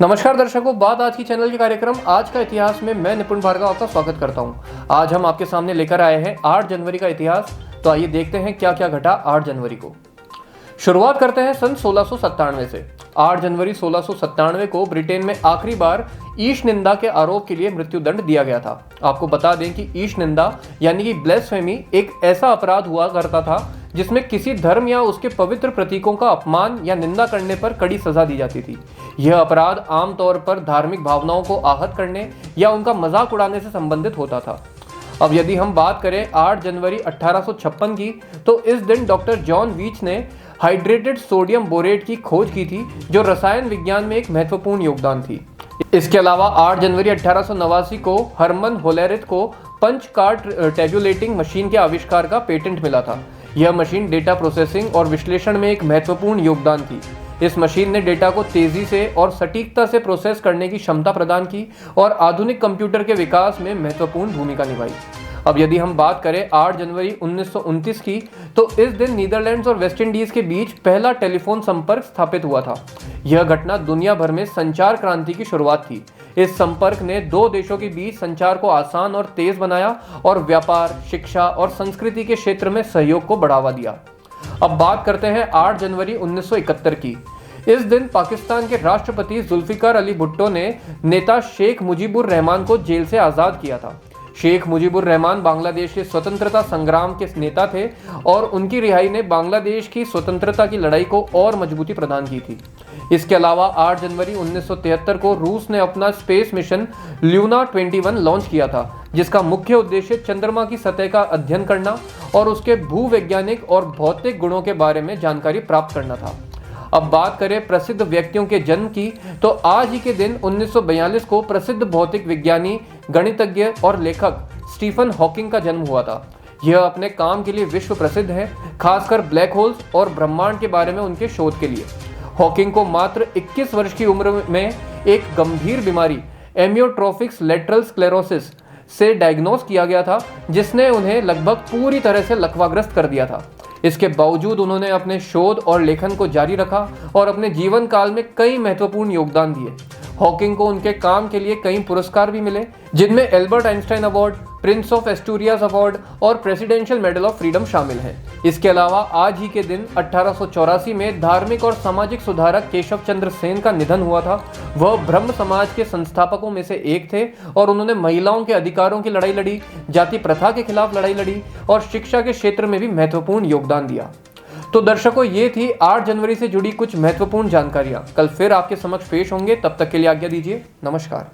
नमस्कार दर्शकों, बात आज की चैनल के कार्यक्रम आज का इतिहास में मैं निपुण भार्गव आपका स्वागत करता हूं। आज हम आपके सामने लेकर आए हैं 8 जनवरी का इतिहास। तो आइए देखते हैं क्या क्या घटा 8 जनवरी को। शुरुआत करते हैं सन 1697 से। 8 जनवरी 1697 को ब्रिटेन में आखिरी बार ईश निंदा के आरोप के लिए मृत्युदंड दिया गया था। आपको बता दें कि ईश निंदा यानी कि ब्लेसफेमी एक ऐसा अपराध हुआ करता था जिसमें किसी धर्म या उसके पवित्र प्रतीकों का अपमान या निंदा करने पर कड़ी सजा दी जाती थी। यह अपराध आमतौर पर धार्मिक भावनाओं को आहत करने या उनका मजाक उड़ाने से संबंधित होता था। अब यदि हम बात करें 8 जनवरी 1856 की, तो इस दिन डॉक्टर जॉन वीच ने हाइड्रेटेड सोडियम बोरेट की खोज की थी, जो रसायन विज्ञान में एक महत्वपूर्ण योगदान थी। इसके अलावा 8 जनवरी 1889 को हरमन होलेरिथ को पंच कार्ड टेबुलेटिंग मशीन के आविष्कार का पेटेंट मिला था। यह मशीन डेटा प्रोसेसिंग और विश्लेषण में एक महत्वपूर्ण योगदान थी। इस मशीन ने डेटा को तेजी से और सटीकता से प्रोसेस करने की क्षमता प्रदान की और आधुनिक कंप्यूटर के विकास में महत्वपूर्ण भूमिका निभाई। अब यदि हम बात करें 8 जनवरी 1929 की, तो इस दिन नीदरलैंड्स और वेस्ट इंडीज के बीच पहला टेलीफोन संपर्क स्थापित हुआ था। यह घटना दुनिया भर में संचार क्रांति की शुरुआत थी। इस संपर्क ने दो देशों के बीच संचार को आसान और तेज बनाया और व्यापार, शिक्षा और संस्कृति के क्षेत्र में सहयोग को बढ़ावा दिया। अब बात करते हैं 8 जनवरी 1971 की। इस दिन पाकिस्तान के राष्ट्रपति जुल्फिकार अली भुट्टो ने नेता शेख मुजीबुर रहमान को जेल से आज़ाद किया था। शेख मुजीबुर रहमान बांग्लादेश के स्वतंत्रता संग्राम के नेता थे और उनकी रिहाई ने बांग्लादेश की स्वतंत्रता की लड़ाई को और मजबूती प्रदान की थी। इसके अलावा 8 जनवरी 1973 को रूस ने अपना स्पेस मिशन ल्यूना 21 लॉन्च किया था, जिसका मुख्य उद्देश्य चंद्रमा की सतह का अध्ययन करना और उसके भूवैज्ञानिक और भौतिक गुणों के बारे में जानकारी प्राप्त करना था। अब बात करें प्रसिद्ध व्यक्तियों के जन्म की, तो आज ही के दिन 1942 को प्रसिद्ध भौतिक विज्ञानी, गणितज्ञ और लेखक स्टीफन हॉकिंग का जन्म हुआ था। यह अपने काम के लिए विश्व प्रसिद्ध है, खासकर ब्लैक होल्स और ब्रह्मांड के बारे में उनके शोध के लिए। हॉकिंग को मात्र 21 वर्ष की उम्र में एक गंभीर बीमारी एमियोट्रोफिक लेटरल स्क्लेरोसिस से डायग्नोस किया गया था, जिसने उन्हें लगभग पूरी तरह से लकवाग्रस्त कर दिया था। इसके बावजूद उन्होंने अपने शोध और लेखन को जारी रखा और अपने जीवन काल में कई महत्वपूर्ण योगदान दिए। हॉकिंग को उनके काम के लिए कई पुरस्कार भी मिले, जिनमें Albert Einstein award, prince of Asturias award और प्रेसिडेंशियल मेडल ऑफ फ्रीडम शामिल हैं। इसके अलावा आज ही के दिन 1884 में धार्मिक और सामाजिक सुधारक केशव चंद्र सेन का निधन हुआ था। वह ब्रह्म समाज के संस्थापकों में से एक थे और उन्होंने महिलाओं के अधिकारों की लड़ाई लड़ी, जाति प्रथा के खिलाफ लड़ाई लड़ी और शिक्षा के क्षेत्र में भी महत्वपूर्ण योगदान दिया। तो दर्शकों, ये थी 8 जनवरी से जुड़ी कुछ महत्वपूर्ण जानकारियां। कल फिर आपके समक्ष पेश होंगे, तब तक के लिए आज्ञा दीजिए। नमस्कार।